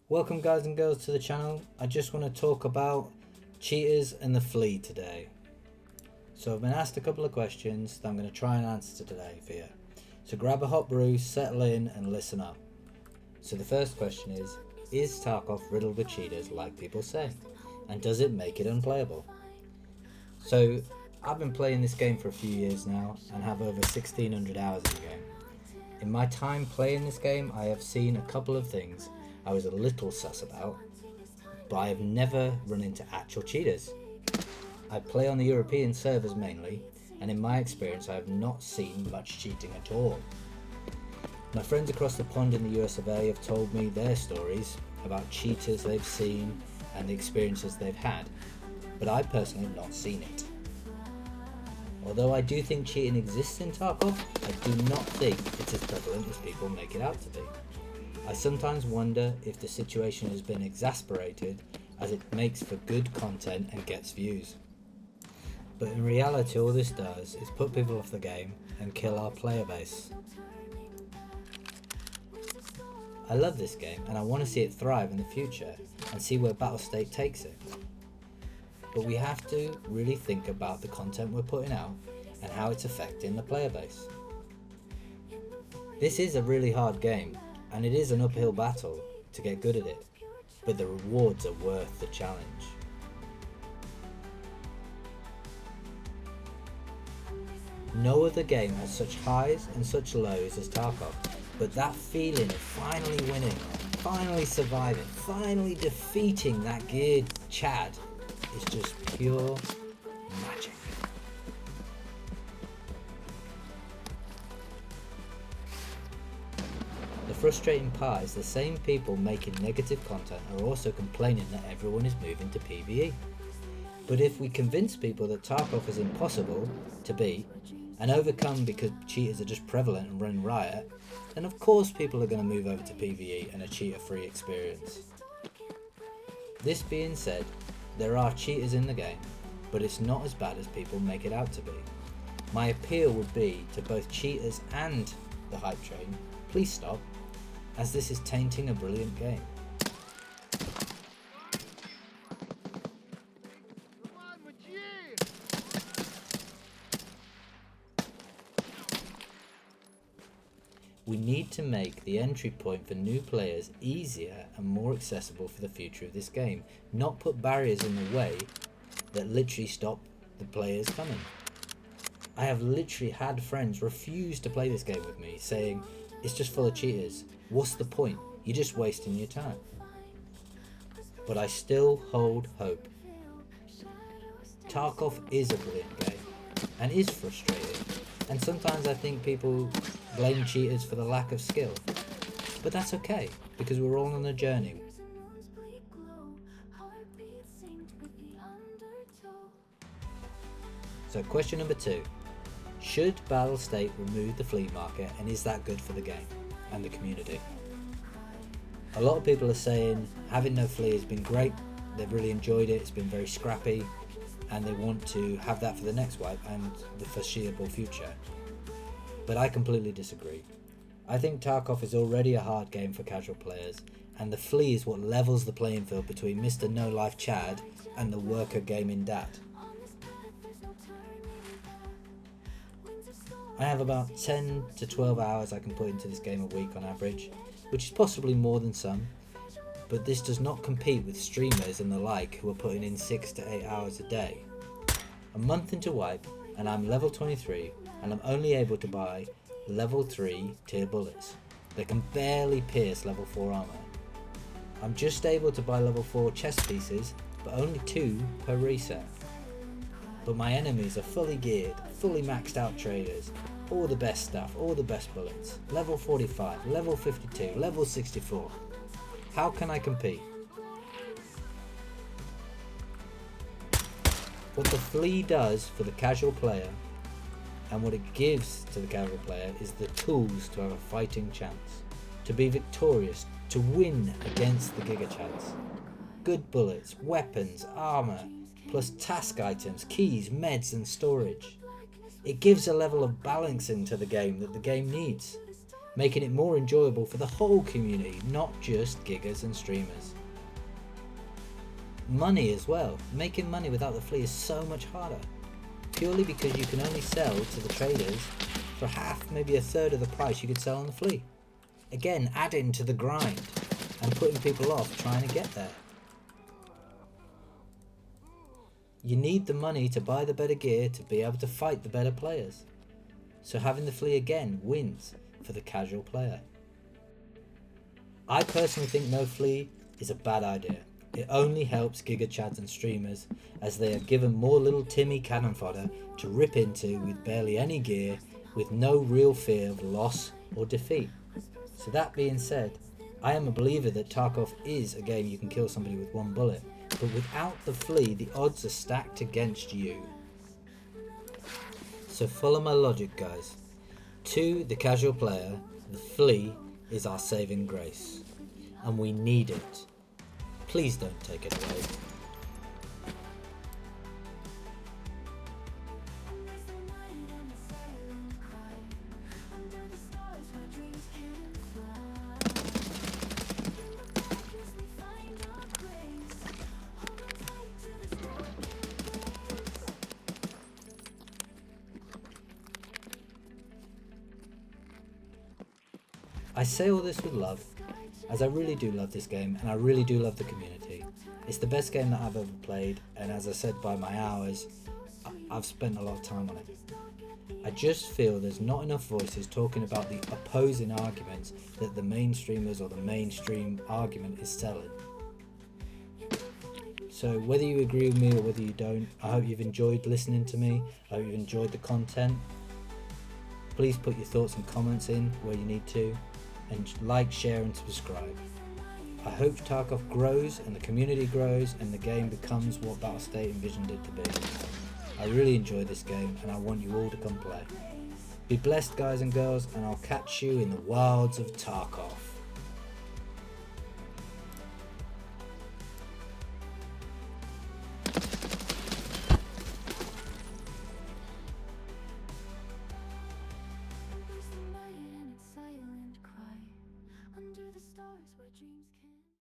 Welcome guys and girls to the channel. I just want to talk about cheaters and the Flea today. So I've been asked a couple of questions that I'm going to try and answer today for you. So grab a hot brew, settle in and listen up. So the first question is Tarkov riddled with cheaters like people say? And does it make it unplayable? So I've been playing this game for a few years now and have over 1600 hours in the game. In my time playing this game, I have seen a couple of things I was a little sus about, but I have never run into actual cheaters. I play on the European servers mainly, and in my experience I have not seen much cheating at all. My friends across the pond in the US of A have told me their stories about cheaters they've seen and the experiences they've had, but I personally have not seen it. Although I do think cheating exists in Tarkov, I do not think it's as prevalent as people make it out to be. I sometimes wonder if the situation has been exasperated as it makes for good content and gets views. But in reality all this does is put people off the game and kill our player base. I love this game and I want to see it thrive in the future and see where Battlestate takes it. But we have to really think about the content we're putting out and how it's affecting the player base. This is a really hard game and it is an uphill battle to get good at it, but the rewards are worth the challenge. No other game has such highs and such lows as Tarkov, but that feeling of finally winning, finally surviving, finally defeating that geared Chad is just pure magic. The frustrating part is the same people making negative content are also complaining that everyone is moving to PvE. But if we convince people that Tarkov is impossible to beat and overcome because cheaters are just prevalent and run riot, then of course people are going to move over to PvE and a cheater-free experience. This being said, there are cheaters in the game, but it's not as bad as people make it out to be. My appeal would be to both cheaters and the hype train, please stop, as this is tainting a brilliant game. We need to make the entry point for new players easier and more accessible for the future of this game, not put barriers in the way that literally stop the players coming. I have literally had friends refuse to play this game with me, saying, it's just full of cheaters, what's the point, you're just wasting your time. But I still hold hope. Tarkov is a brilliant game, and is frustrating, and sometimes I think people blame cheaters for the lack of skill, but that's okay, because we're all on a journey. So question number 2. Should Battlestate remove the flea market, and is that good for the game and the community? A lot of people are saying having no flea has been great, they've really enjoyed it, it's been very scrappy, and they want to have that for the next wipe and the foreseeable future. But I completely disagree. I think Tarkov is already a hard game for casual players, and the flea is what levels the playing field between Mr. No Life Chad and the worker gaming dad. I have about 10 to 12 hours I can put into this game a week on average, which is possibly more than some, but this does not compete with streamers and the like who are putting in 6 to 8 hours a day. A month into wipe and I'm level 23 and I'm only able to buy level 3 tier bullets that can barely pierce level 4 armor. I'm just able to buy level 4 chest pieces, but only 2 per reset. But my enemies are fully geared, fully maxed out traders, all the best stuff, all the best bullets, level 45, level 52, level 64. How can I compete? What the Flea does for the casual player and what it gives to the casual player is the tools to have a fighting chance, to be victorious, to win against the Giga Chads. Good bullets, weapons, armor, plus task items, keys, meds and storage. It gives a level of balancing to the game that the game needs. making it more enjoyable for the whole community, not just giggers and streamers. Money as well. Making money without the flea is so much harder, purely because you can only sell to the traders for half, maybe a third of the price you could sell on the flea. Again, adding to the grind and putting people off trying to get there. You need the money to buy the better gear to be able to fight the better players. So having the flea again wins for the casual player. I personally think no flea is a bad idea. It only helps Giga Chads and streamers, as they are given more little Timmy cannon fodder to rip into with barely any gear, with no real fear of loss or defeat. So that being said, I am a believer that Tarkov is a game you can kill somebody with one bullet, but without the flea the odds are stacked against you. So follow my logic, guys. To the casual player, the flea is our saving grace, and we need it. Please don't take it away. I say all this with love, as I really do love this game and I really do love the community. It's the best game that I've ever played, and as I said, by my hours, I've spent a lot of time on it. I just feel there's not enough voices talking about the opposing arguments that the mainstreamers or the mainstream argument is selling. So whether you agree with me or whether you don't, I hope you've enjoyed listening to me. I hope you've enjoyed the content. Please put your thoughts and comments in where you need to, and like, share and subscribe. I hope Tarkov grows and the community grows and the game becomes what Battlestate envisioned it to be. I really enjoy this game and I want you all to come play. Be blessed, guys and girls, and I'll catch you in the wilds of Tarkov.